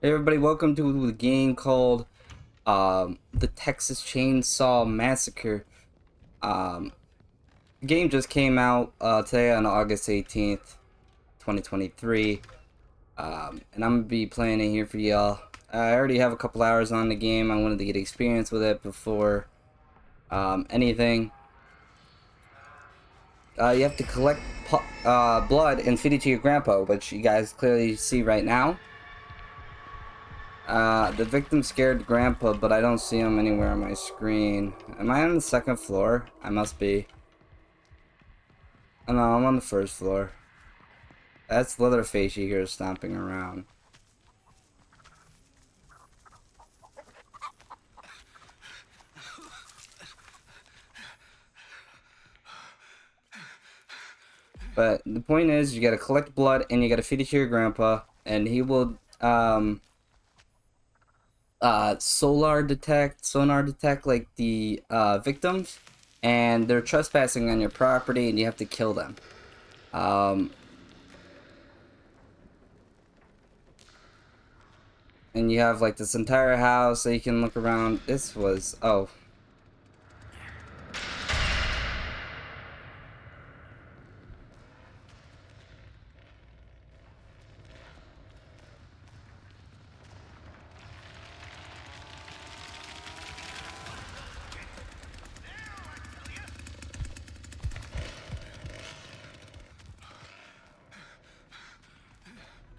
Hey everybody, welcome to the game called the Texas Chainsaw Massacre. Um, the game just came out today on August 18th, 2023. And I'm gonna be playing it here for y'all. I already have a couple hours on the game. I wanted to get experience with it before anything. You have to collect blood and feed it to your grandpa, which you guys clearly see right now. The victim scared Grandpa, but I don't see him anywhere on my screen. Am I on the second floor? I must be. Oh no, I'm on the first floor. That's Leatherface you hear stomping around. But the point is, you gotta collect blood and you gotta feed it to your grandpa, and he will, sonar detect, like, the, victims, and they're trespassing on your property, and you have to kill them. And you have, like, this entire house that you can look around. This was, oh.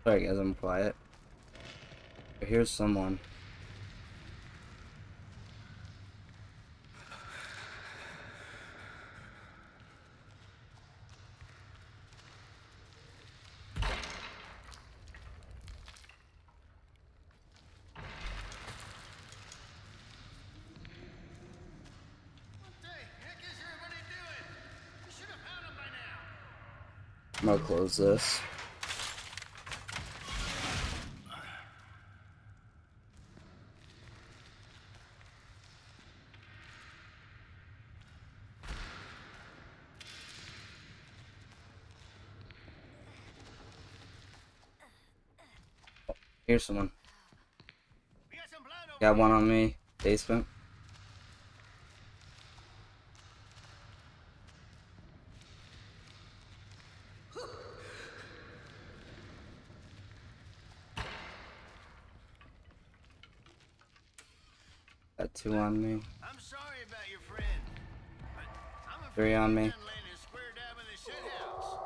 Sorry guys, I'm quiet. Here's someone. I'm gonna close this. Here's someone. Got one on me. Basement. Got two on me. I'm sorry about your friend, but I'm Three afraid on he me. done landed square dab in the shit house.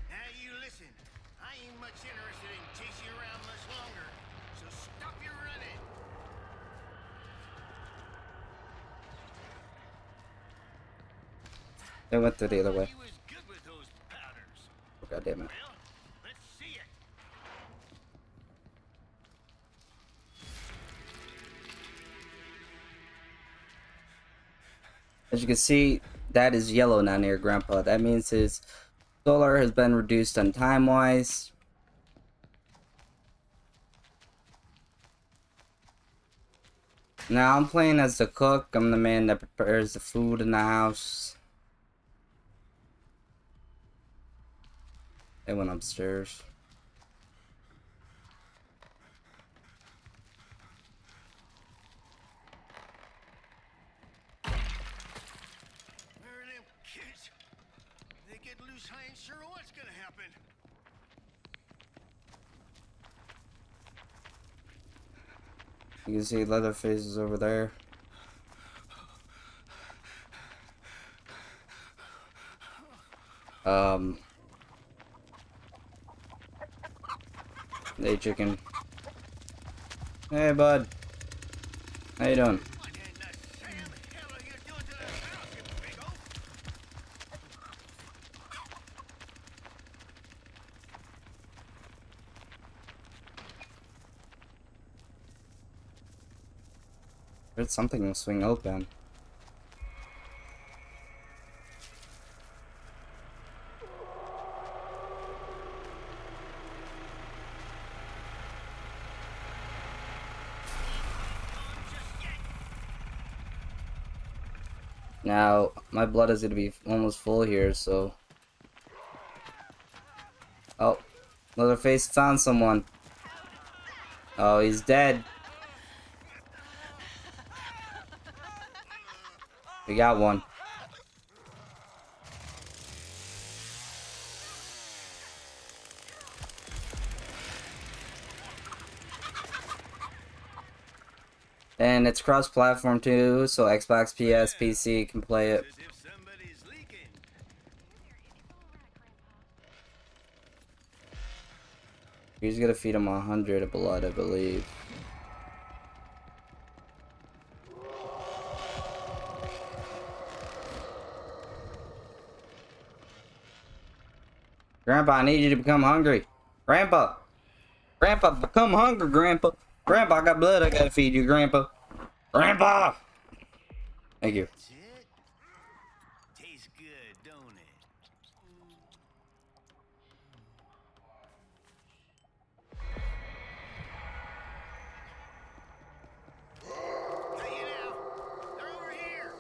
Now you listen. I ain't much interested in chasing you around much longer, so stop your running. They went through the I other thought way. you was good with those powders. Oh, God damn it. Well, let's see it. As you can see, that is yellow now near Grandpa. That means his solar has been reduced on time-wise. Now I'm playing as the cook. I'm the man that prepares the food in the house. They went upstairs. Where are them kids? They get loose, I ain't sure what's gonna happen. You can see Leatherface is over there. Hey chicken. Hey bud. How you doing? What in the Sam hell are you doing to the house, you big oaf? There's something will swing open. Now, my blood is gonna be almost full here, so... Oh, Leatherface found someone. Oh, he's dead. We got one. And it's cross-platform too, so Xbox, PS, PC can play it. As if somebody's leaking. He's gonna feed him 100 blood, I believe. Grandpa, I need you to become hungry. Grandpa! Grandpa, become hungry, Grandpa! Grandpa, I got blood I gotta feed you, Grandpa! Grandpa! Thank you. That's it. Tastes good, don't it? Hey, you now. They're over here.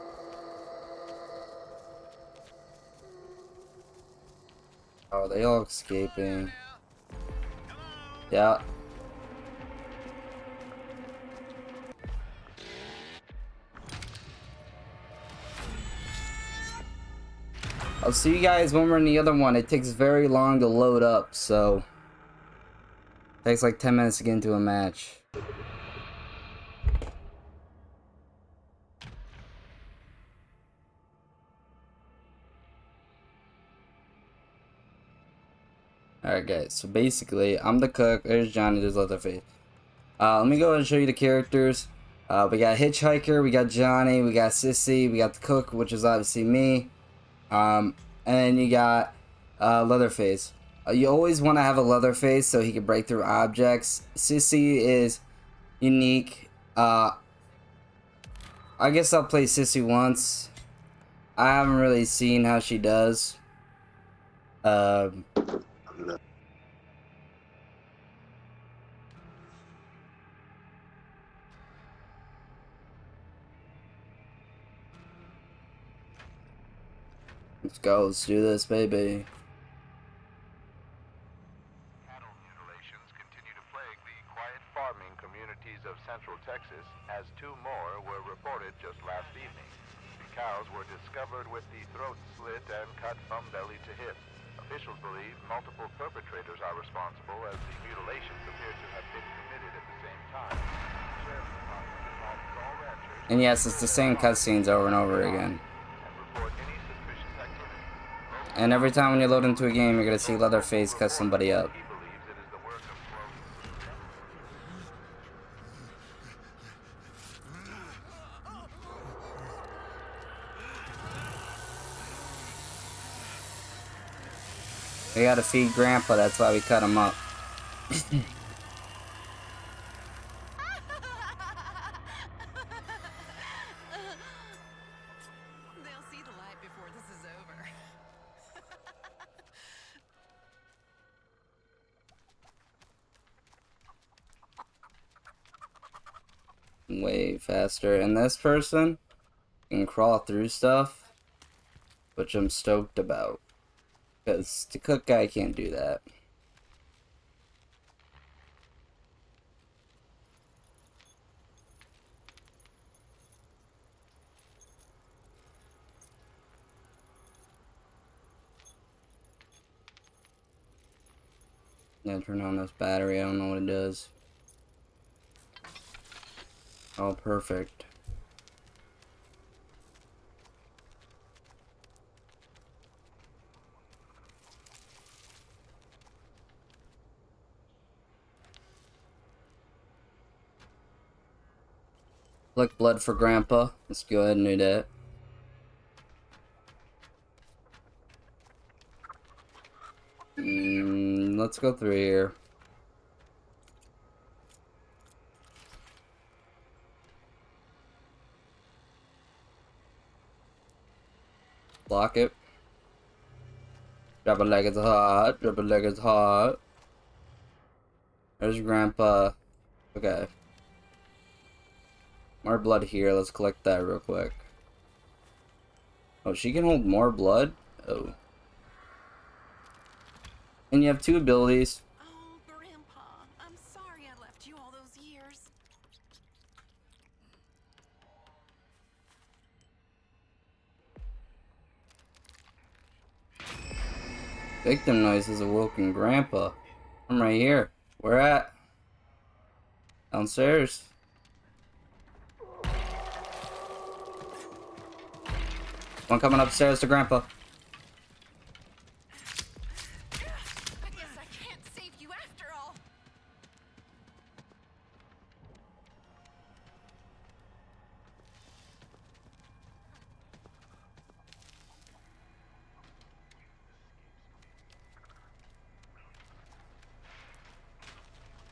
Oh, they all Come on escaping. now. Come on. Yeah. I'll see you guys when we're in the other one. It takes very long to load up, so... Takes like 10 minutes to get into a match. Alright guys, so basically, I'm the cook, there's Johnny, there's Leatherface. Let me go ahead and show you the characters. We got Hitchhiker, we got Johnny, we got Sissy, we got the cook, which is obviously me. And then you got Leatherface. You always want to have a Leatherface so he can break through objects. Sissy is unique. I guess I'll play Sissy once. I haven't really seen how she does. Let's go, let's do this, baby. Cattle mutilations continue to plague the quiet farming communities of central Texas, as 2 more were reported just last evening. The cows were discovered with the throats slit and cut from belly to hip. Officials believe multiple perpetrators are responsible, as the mutilations appear to have been committed at the same time. The sheriff's department advises all ranchers And yes, it's the same cutscenes over and over again. and report any suspicious activity. And every time when you load into a game, you're gonna see Leatherface cut somebody up. He believes it is the work of close. We gotta feed Grandpa, that's why we cut him up. They'll see the light before this is over. Way faster. And this person can crawl through stuff, which I'm stoked about. Because the cook guy can't do that. Yeah, turn on this battery. I don't know what it does. Oh, perfect. Collect blood for Grandpa. Let's go ahead and do that. Let's go through here. Block it. Drop it like it's hot. Drop it like it's hot. There's Grandpa. Okay. More blood here. Let's collect that real quick. Oh, she can hold more blood? Oh. And you have two abilities. Oh, Grandpa, I'm sorry I left you all those years. Victim noises awoken Grandpa. I'm right here. Where at? Downstairs. One coming upstairs to Grandpa. I guess I can't save you after all.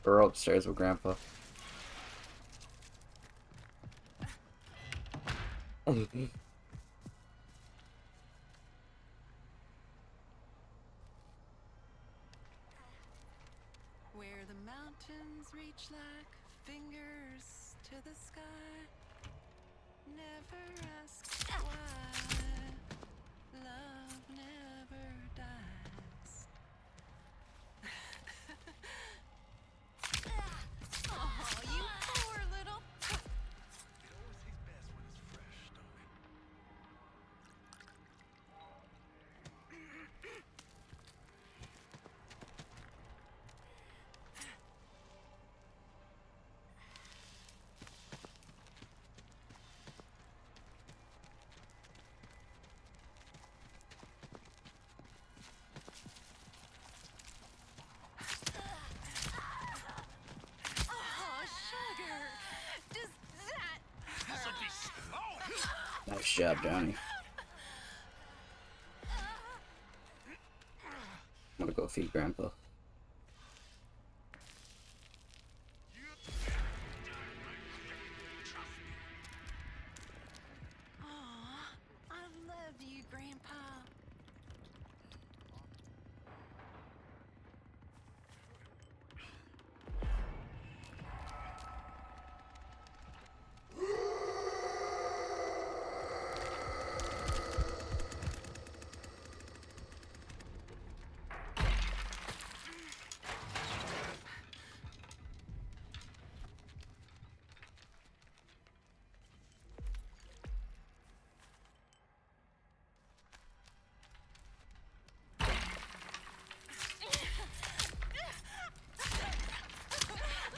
We're upstairs with Grandpa. Where the mountains reach like fingers to the sky. Never ask why. Love never dies. Oh, you poor little. It always tastes best when it's fresh, don't it? Oh, sugar. Does that. This'll be oh! Nice job, Johnny. I'm gonna go feed Grandpa. Aw, I love you, Grandpa.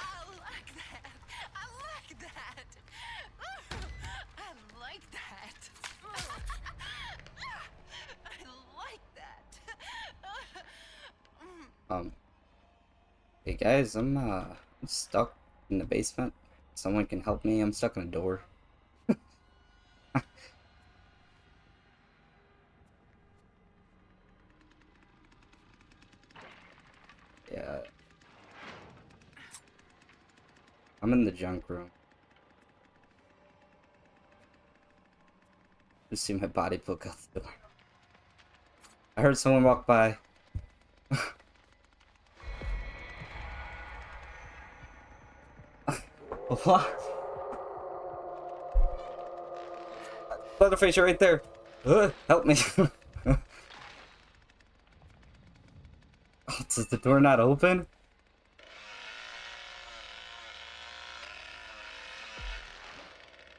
I like that. I like that. I like that. I like that. Hey guys, I'm stuck in the basement. Someone can help me. I'm stuck in a door. Yeah. I'm in the junk room. Just see my body poke out the door. I heard someone walk by. What? Leatherface, you're right there. Help me. Oh, does the door not open?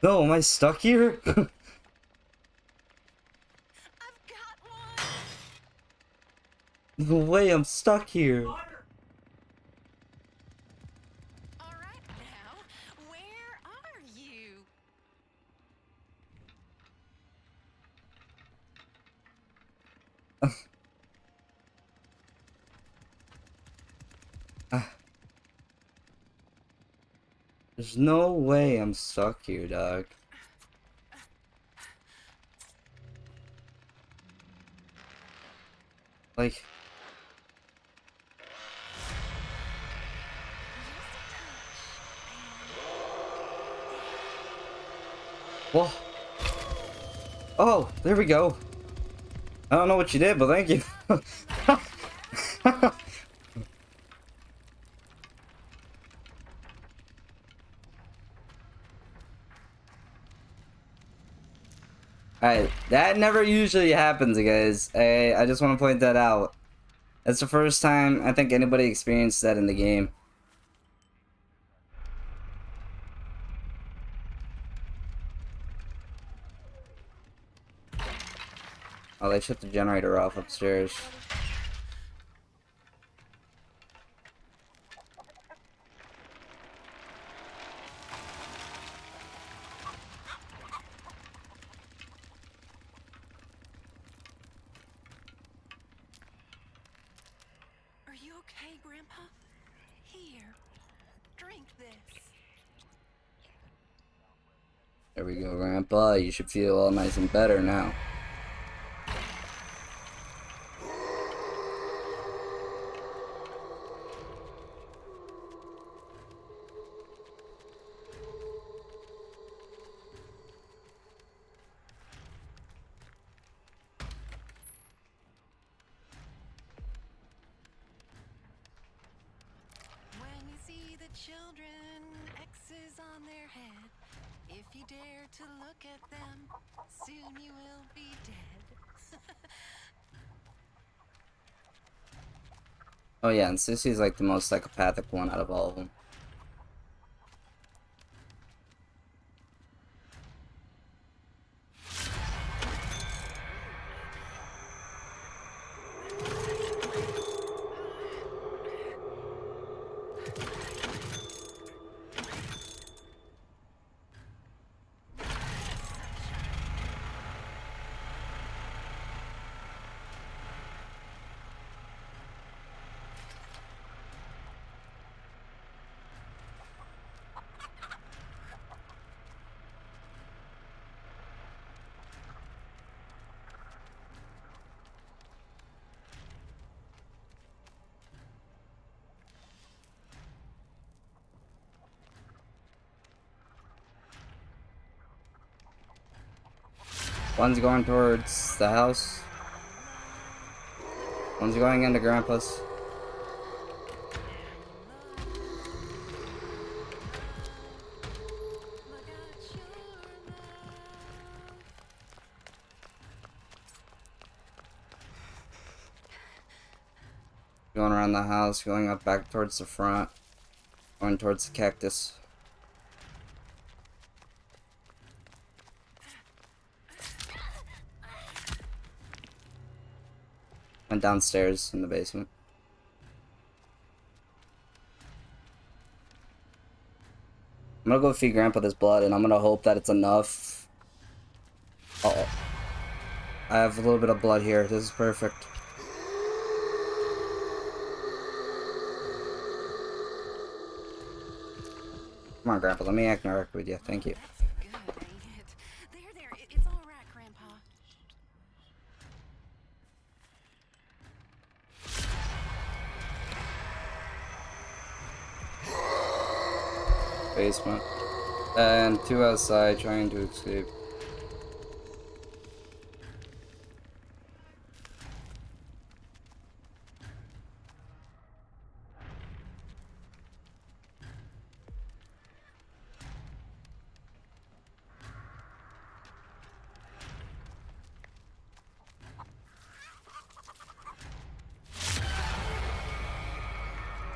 No, am I stuck here? I've got one. No way, I'm stuck here. All right now, where are you? There's no way I'm stuck here, dog. Like, whoa. Oh, there we go. I don't know what you did, but thank you. Alright, that never usually happens, guys. I just want to point that out. That's the first time I think anybody experienced that in the game. Oh, they shut the generator off upstairs. Are you okay, Grandpa? Here, drink this. There we go, Grandpa. You should feel all nice and better now. When you see the children, X's on their head. If you dare to look at them, soon you will be dead. Oh yeah, and Sissy's like the most psychopathic one out of all of them. One's going towards the house. One's going into Grandpa's. Look at your love. Going around the house, going up back towards the front. Going towards the cactus. Went downstairs in the basement. I'm gonna go feed Grandpa this blood, and I'm gonna hope that it's enough. Uh-oh. I have a little bit of blood here. This is perfect. Come on, Grandpa. Let me act narc with you. Thank you. That's good, ain't it? There, it's all right, Grandpa. Basement. And two outside trying to escape.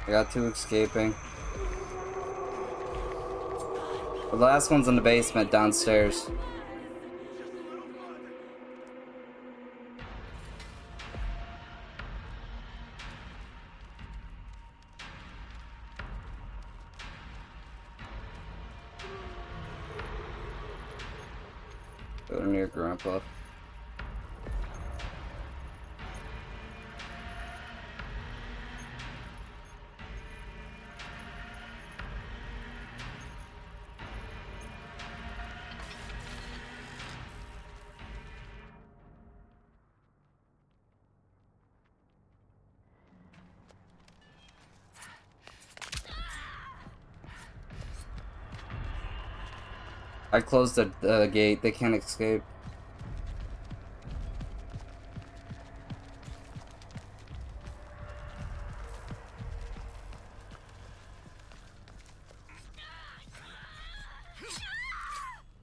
I got two escaping. The last one's in the basement downstairs. Go near Grandpa. I closed the gate. They can't escape.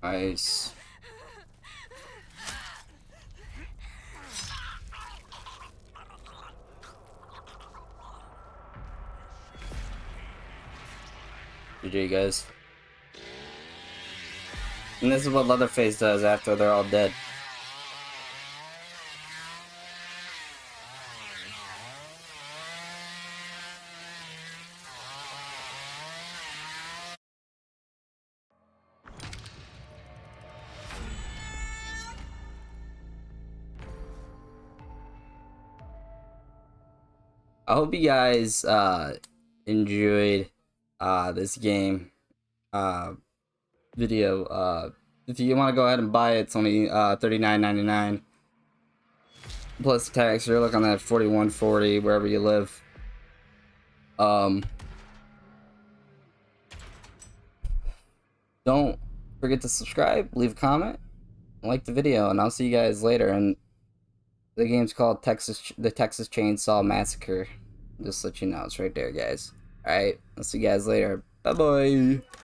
Nice. GG, guys. And this is what Leatherface does after they're all dead. I hope you guys enjoyed this game video. If you want to go ahead and buy it, it's only $39.99 plus tax. You're looking at $41.40 wherever you live. Don't forget to subscribe, leave a comment, and like the video, and I'll see you guys later. And the game's called the Texas Chainsaw Massacre. Just to let you know, it's right there, guys. All right, I'll see you guys later. Bye bye.